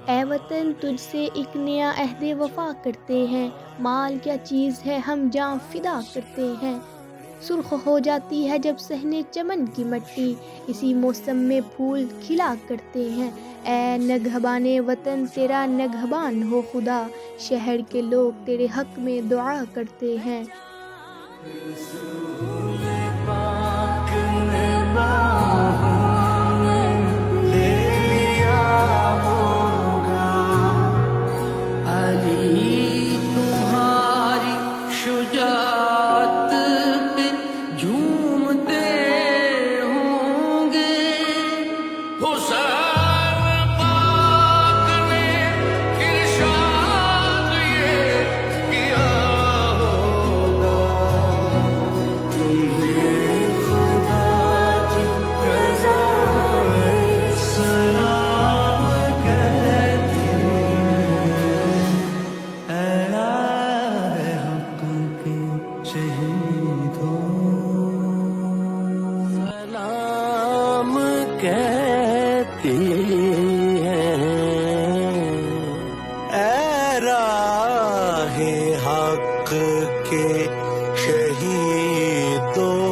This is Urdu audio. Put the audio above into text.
اے وطن تجھ سے ایک نیا عہد وفا کرتے ہیں، مال کیا چیز ہے ہم جاں فدا کرتے ہیں۔ سرخ ہو جاتی ہے جب صحن چمن کی مٹی، اسی موسم میں پھول کھلا کرتے ہیں۔ اے نگہبان وطن تیرا نگہبان ہو خدا، شہر کے لوگ تیرے حق میں دعا کرتے ہیں۔ سلام کہتی ہیں اے راہ حق کے شہیدوں،